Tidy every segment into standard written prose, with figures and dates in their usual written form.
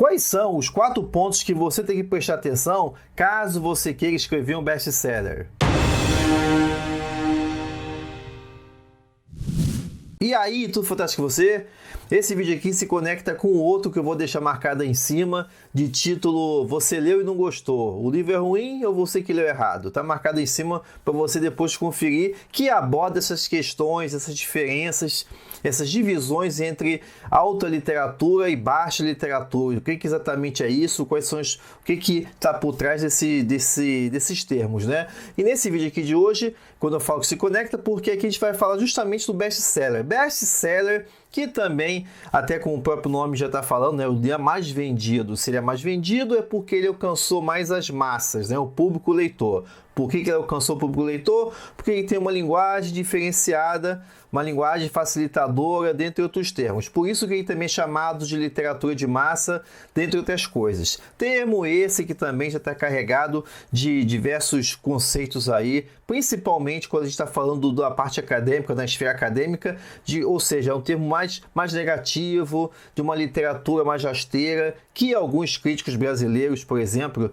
Quais são os 4 pontos que você tem que prestar atenção caso você queira escrever um best-seller? E aí, tudo fantástico com você? Esse vídeo aqui se conecta com outro que eu vou deixar marcado aí em cima, de título "Você leu e não gostou? O livro é ruim ou você que leu errado?" Tá marcado em cima para você depois conferir, que aborda essas questões, essas diferenças, essas divisões entre alta literatura e baixa literatura. O que exatamente é isso? Quais são o que está por trás desses termos, né? E nesse vídeo aqui de hoje, quando eu falo que se conecta, porque aqui a gente vai falar justamente do best-seller. Best-seller, que também, até como o próprio nome já está falando, né, o dia mais vendido. Se ele é mais vendido é porque ele alcançou mais as massas, né, o público leitor. Por que ele alcançou o público leitor? Porque ele tem uma linguagem diferenciada, uma linguagem facilitadora, dentre outros termos. Por isso que ele também é chamado de literatura de massa, dentre outras coisas. Termo esse que também já está carregado de diversos conceitos aí, principalmente quando a gente está falando da parte acadêmica, da esfera acadêmica, ou seja, é um termo mais negativo, de uma literatura mais rasteira, que alguns críticos brasileiros, por exemplo,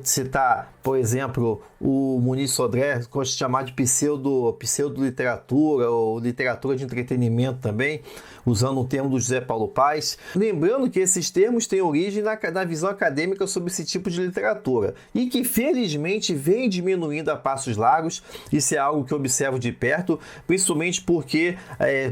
citar, por exemplo, o Muniz Sodré, gosta de chamar de pseudo-literatura ou literatura de entretenimento também, usando o termo do José Paulo Paes. Lembrando que esses termos têm origem na visão acadêmica sobre esse tipo de literatura e que, felizmente, vem diminuindo a passos largos. Isso é algo que eu observo de perto, principalmente porque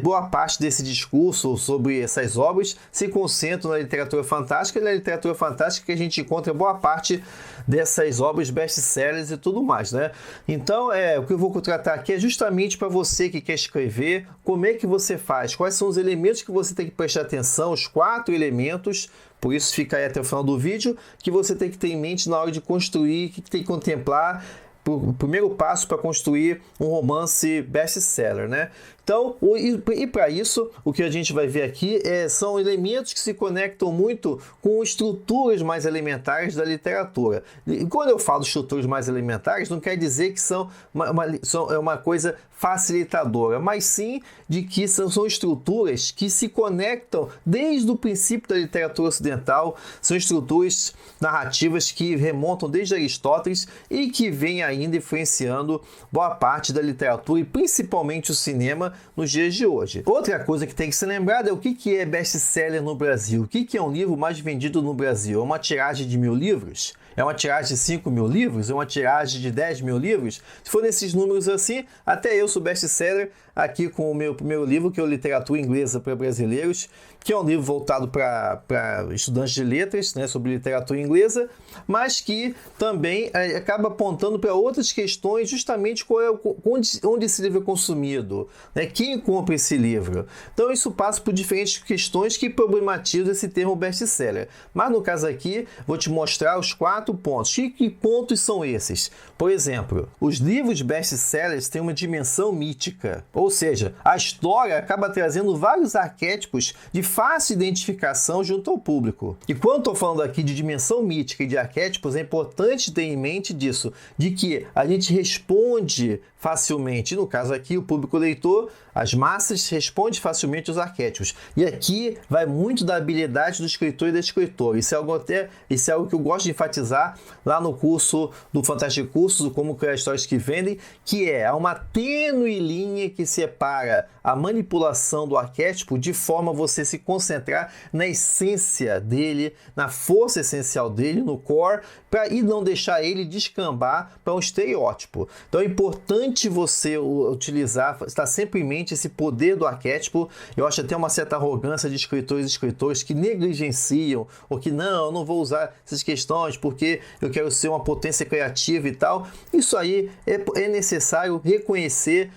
boa parte desse discurso sobre essas obras se concentra na literatura fantástica, e na literatura fantástica que a gente encontra boa parte dessas obras best-sellers e tudo mais, né? Então, o que eu vou tratar aqui é justamente para você que quer escrever, como é que você faz, quais são os elementos que você tem que prestar atenção, os 4 elementos, por isso fica aí até o final do vídeo, que você tem que ter em mente na hora de construir, que tem que contemplar, o primeiro passo para construir um romance best-seller, né? Então, e para isso, o que a gente vai ver aqui são elementos que se conectam muito com estruturas mais elementares da literatura. E quando eu falo estruturas mais elementares, não quer dizer que são uma coisa facilitadora, mas sim de que são estruturas que se conectam desde o princípio da literatura ocidental, são estruturas narrativas que remontam desde Aristóteles e que vêm ainda influenciando boa parte da literatura e principalmente o cinema nos dias de hoje. Outra coisa que tem que ser lembrada é o que é best-seller no Brasil. O que é um livro mais vendido no Brasil? É uma tiragem de 1000 livros? É uma tiragem de 5.000 livros? É uma tiragem de 10.000 livros? Se for nesses números assim, até eu sou best-seller aqui com o meu primeiro livro, que é o Literatura Inglesa para Brasileiros, que é um livro voltado para estudantes de letras, né, sobre literatura inglesa, mas que também acaba apontando para outras questões, justamente onde esse livro é consumido, né, quem compra esse livro. Então isso passa por diferentes questões que problematizam esse termo best-seller. Mas no caso aqui, vou te mostrar os 4 pontos. Que pontos são esses? Por exemplo, os livros best-sellers têm uma dimensão mítica, ou seja, a história acaba trazendo vários arquétipos de fácil identificação junto ao público. E quando estou falando aqui de dimensão mítica e de arquétipos, é importante ter em mente disso, de que a gente responde facilmente, no caso aqui o público leitor, as massas responde facilmente aos arquétipos. E aqui vai muito da habilidade do escritor e da escritora. Isso é algo que eu gosto de enfatizar lá no curso do Fantástico Cursos, do Como Criar Histórias que Vendem, que há uma tênue linha que separa a manipulação do arquétipo de forma a você se concentrar na essência dele, na força essencial dele, no core, e não deixar ele descambar para um estereótipo. Então é importante você utilizar, estar sempre em mente esse poder do arquétipo. Eu acho até uma certa arrogância de escritores e escritores que negligenciam, ou que eu não vou usar essas questões porque eu quero ser uma potência criativa e tal. Isso aí é necessário reconhecer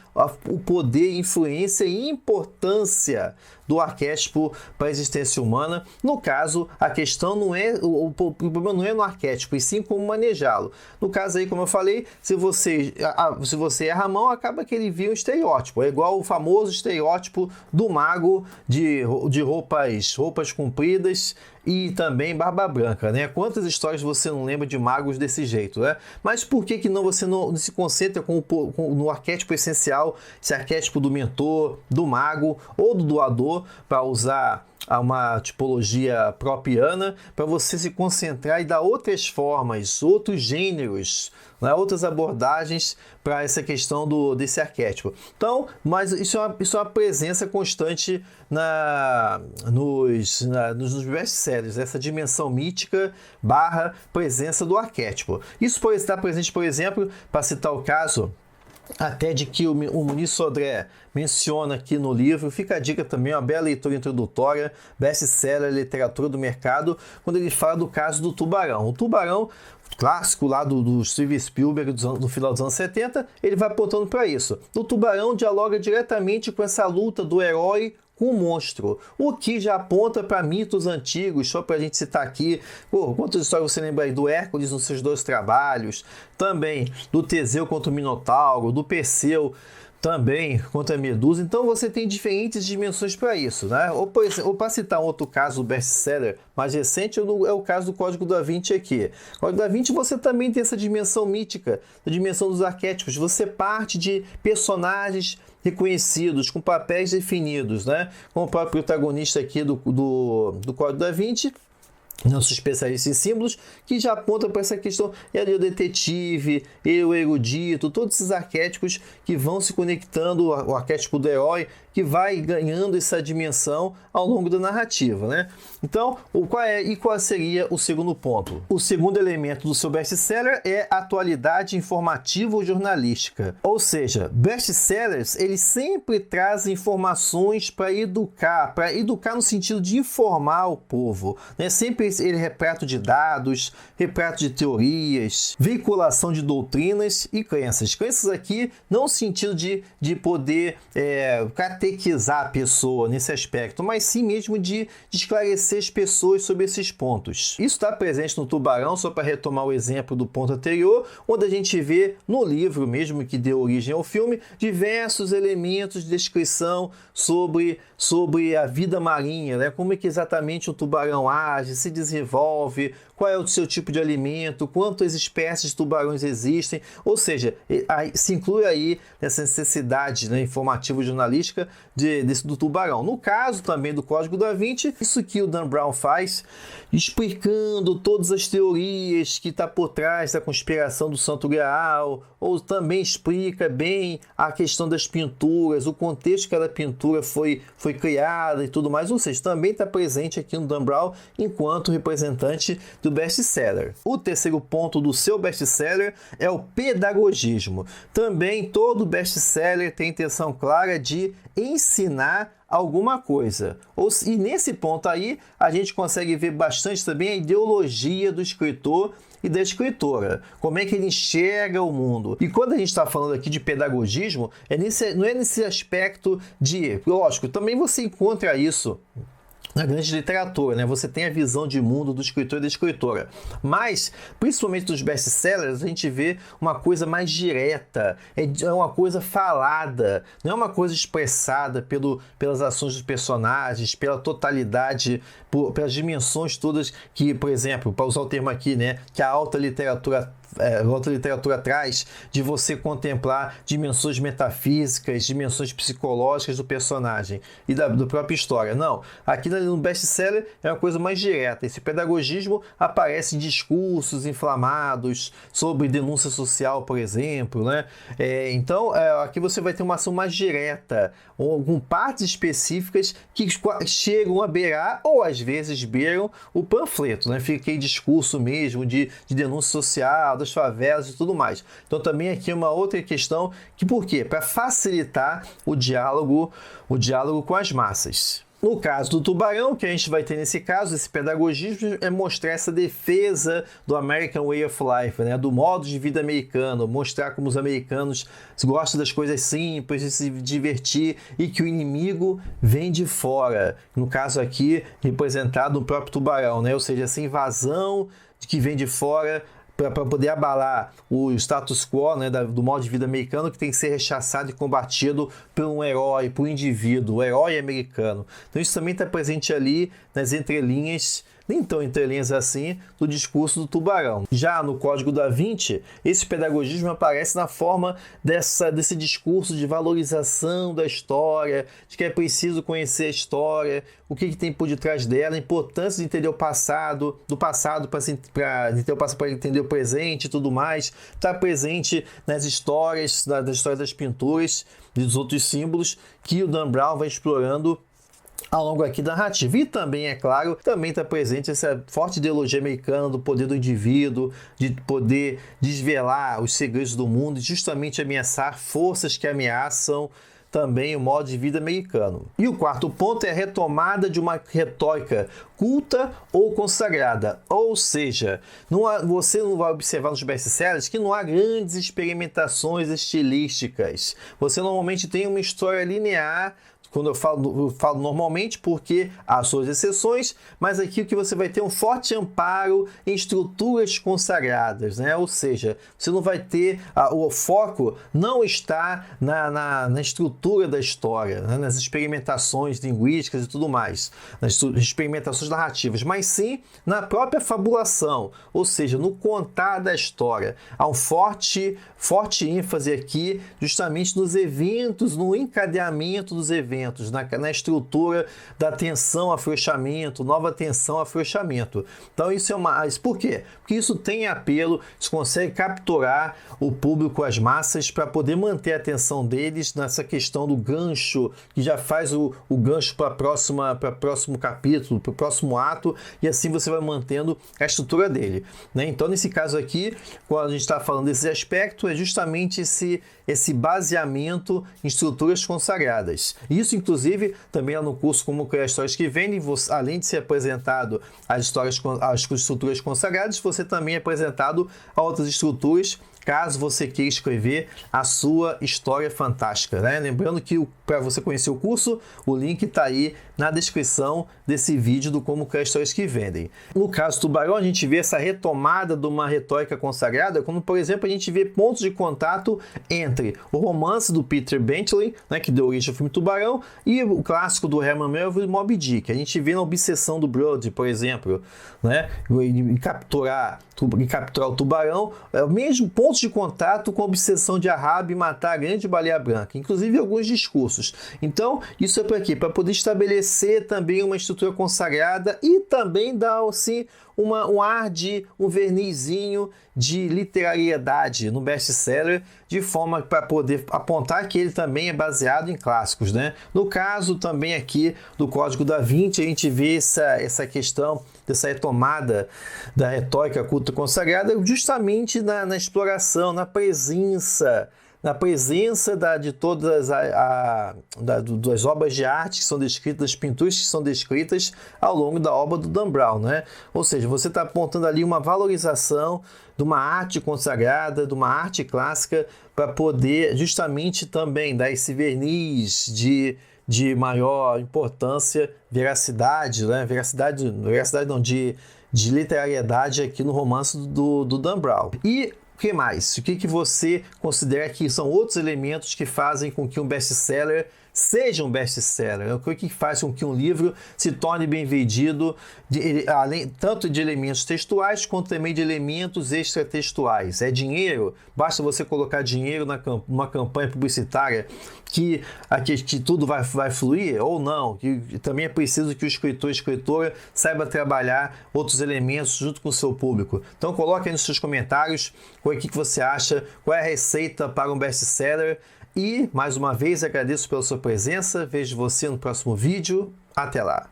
o poder, influência e importância do arquétipo para a existência humana. No caso, a questão não é, o problema não é no arquétipo, e sim como manejá-lo. No caso aí, como eu falei, se você erra a mão, acaba que ele vira um estereótipo. É igual o famoso estereótipo do mago de roupas compridas e também barba branca, né? Quantas histórias você não lembra de magos desse jeito, né? Mas por que você não se concentra no arquétipo essencial, esse arquétipo do mentor, do mago ou do doador, para usar a uma tipologia propiana, para você se concentrar e dar outras formas, outros gêneros, né, outras abordagens para essa questão desse arquétipo. Então, mas isso é uma presença constante nos best-sellers, essa dimensão mítica barra presença do arquétipo. Isso pode estar presente, por exemplo, para citar o caso até de que o Muniz Sodré menciona aqui no livro, fica a dica também, uma bela leitura introdutória, best-seller, literatura do mercado, quando ele fala do caso do Tubarão. O Tubarão, clássico lá do Steven Spielberg do final dos anos 70, ele vai apontando para isso. O Tubarão dialoga diretamente com essa luta do herói com o monstro, o que já aponta para mitos antigos, só para a gente citar aqui, quantas histórias você lembra aí do Hércules nos seus 2 trabalhos, também do Teseu contra o Minotauro, do Perseu também contra a Medusa. Então você tem diferentes dimensões para isso, né? Ou para citar um outro caso best-seller mais recente, é o caso do Código da Vinci aqui. No Código da Vinci você também tem essa dimensão mítica, a dimensão dos arquétipos. Você parte de personagens reconhecidos, com papéis definidos, né? Como o próprio protagonista aqui do Código da Vinci, nosso especialista em símbolos, que já aponta para essa questão, ele é o detetive, ele é o erudito, todos esses arquétipos que vão se conectando, o arquétipo do herói, que vai ganhando essa dimensão ao longo da narrativa, né? Então, qual seria o segundo ponto? O segundo elemento do seu best-seller é a atualidade informativa ou jornalística. Ou seja, best-sellers, eles sempre trazem informações para educar no sentido de informar o povo, né? Sempre ele é repleto de dados, repleto de teorias, veiculação de doutrinas e crenças. Crenças aqui não no sentido de poder catequizar a pessoa nesse aspecto, mas sim mesmo de esclarecer as pessoas sobre esses pontos. Isso está presente no Tubarão, só para retomar o exemplo do ponto anterior, onde a gente vê no livro mesmo que deu origem ao filme, diversos elementos de descrição sobre a vida marinha, né? Como é que exatamente o tubarão age, se desenvolve, qual é o seu tipo de alimento, quantas espécies de tubarões existem, ou seja, se inclui aí essa necessidade, né, informativa jornalística do tubarão. No caso também do Código da Vinci, isso que o Dan Brown faz, explicando todas as teorias que está por trás da conspiração do Santo Graal, ou também explica bem a questão das pinturas, o contexto que cada pintura foi criada e tudo mais, ou seja, também está presente aqui no Dan Brown enquanto representante do best-seller. O terceiro ponto do seu best-seller é o pedagogismo. Também todo best-seller tem a intenção clara de ensinar alguma coisa. E nesse ponto aí, a gente consegue ver bastante também a ideologia do escritor e da escritora, como é que ele enxerga o mundo. E quando a gente está falando aqui de pedagogismo, não é nesse aspecto de... Lógico, também você encontra isso na grande literatura, né? Você tem a visão de mundo do escritor e da escritora. Mas, principalmente dos best-sellers, a gente vê uma coisa mais direta, é uma coisa falada, não é uma coisa expressada pelas ações dos personagens, pela totalidade, pelas dimensões todas que, por exemplo, para usar o termo aqui, né, que a alta literatura traz, de você contemplar dimensões metafísicas, dimensões psicológicas do personagem e da própria história. Não, aqui no best-seller é uma coisa mais direta. Esse pedagogismo aparece em discursos inflamados sobre denúncia social, por exemplo, né? Então, aqui você vai ter uma ação mais direta, com partes específicas que chegam a beirar, ou às vezes beiram, o panfleto, né? Fica aí discurso mesmo de denúncia social, das favelas e tudo mais. Então também aqui é uma outra questão que, por quê? Para facilitar o diálogo com as massas. No caso do Tubarão, que a gente vai ter nesse caso, esse pedagogismo é mostrar essa defesa do American Way of Life, né? Do modo de vida americano, mostrar como os americanos gostam das coisas simples, de se divertir e que o inimigo vem de fora. No caso aqui, representado no próprio Tubarão, né? Ou seja, essa invasão que vem de fora para poder abalar o status quo, né, do modo de vida americano, que tem que ser rechaçado e combatido por um herói, por um indivíduo, o herói americano. Então isso também está presente ali nas entrelinhas nem tão entrelinhas assim do discurso do Tubarão. Já no Código da Vinci, esse pedagogismo aparece na forma desse discurso de valorização da história, de que é preciso conhecer a história, o que tem por detrás dela, a importância de entender o passado, do passado para entender o presente e tudo mais, está presente nas histórias, da história das pinturas e dos outros símbolos que o Dan Brown vai explorando ao longo aqui da narrativa. E também, é claro, também está presente essa forte ideologia americana do poder do indivíduo, de poder desvelar os segredos do mundo e justamente ameaçar forças que ameaçam também o modo de vida americano. E o quarto ponto é a retomada de uma retórica culta ou consagrada. Ou seja, você não vai observar nos best-sellers que não há grandes experimentações estilísticas. Você normalmente tem uma história linear. Quando eu falo normalmente porque há suas exceções, mas aqui o que você vai ter um forte amparo em estruturas consagradas, né? Ou seja, você não vai ter, o foco não está na estrutura da história, né? Nas experimentações linguísticas e tudo mais, nas experimentações narrativas, mas sim na própria fabulação, ou seja, no contar da história. Há um forte ênfase aqui justamente nos eventos, no encadeamento dos eventos, na estrutura da tensão, afrouxamento, nova tensão, afrouxamento. Então isso por quê? Porque isso tem apelo, você consegue capturar o público, as massas, para poder manter a atenção deles nessa questão do gancho, que já faz o gancho para o próximo capítulo, para o próximo ato, e assim você vai mantendo a estrutura dele, né? Então nesse caso aqui, quando a gente está falando desse aspecto, é justamente esse baseamento em estruturas consagradas. Isso, inclusive, também é no curso Como Criar Histórias que Vendem, além de ser apresentado as estruturas consagradas, você também é apresentado a outras estruturas, caso você queira escrever a sua história fantástica, né? Lembrando que para você conhecer o curso, o link está aí na descrição desse vídeo do Como Criar Histórias que Vendem. No caso do Tubarão, a gente vê essa retomada de uma retórica consagrada, como, por exemplo, a gente vê pontos de contato entre o romance do Peter Bentley, né, que deu origem ao filme Tubarão, e o clássico do Herman Melville, Moby Dick. A gente vê na obsessão do Brody, por exemplo, né, em capturar o tubarão, é o mesmo ponto de contato com a obsessão de Ahab em matar a grande baleia branca, inclusive alguns discursos. Então, isso é para quê? Para poder estabelecer também uma estrutura consagrada e também dar, assim, um vernizinho de literariedade no best-seller, de forma para poder apontar que ele também é baseado em clássicos, né? No caso também aqui do Código da Vinci, a gente vê essa questão dessa retomada da retórica culta consagrada justamente na exploração, na presença de todas das obras de arte que são descritas, das pinturas que são descritas ao longo da obra do Dan Brown, né? Ou seja, você está apontando ali uma valorização de uma arte consagrada, de uma arte clássica, para poder justamente também dar esse verniz de maior importância, veracidade, né? Veracidade não, de literariedade aqui no romance do Dan Brown. E o que mais? O que você considera que são outros elementos que fazem com que um best-seller seja um best-seller? O que faz com que um livro se torne bem vendido, tanto de elementos textuais quanto também de elementos extratextuais? É dinheiro? Basta você colocar dinheiro numa campanha publicitária que tudo vai fluir ou não? Que também é preciso que o escritor e escritora saiba trabalhar outros elementos junto com o seu público. Então coloque aí nos seus comentários o que você acha, qual é a receita para um best-seller. E, mais uma vez, agradeço pela sua presença. Vejo você no próximo vídeo. Até lá!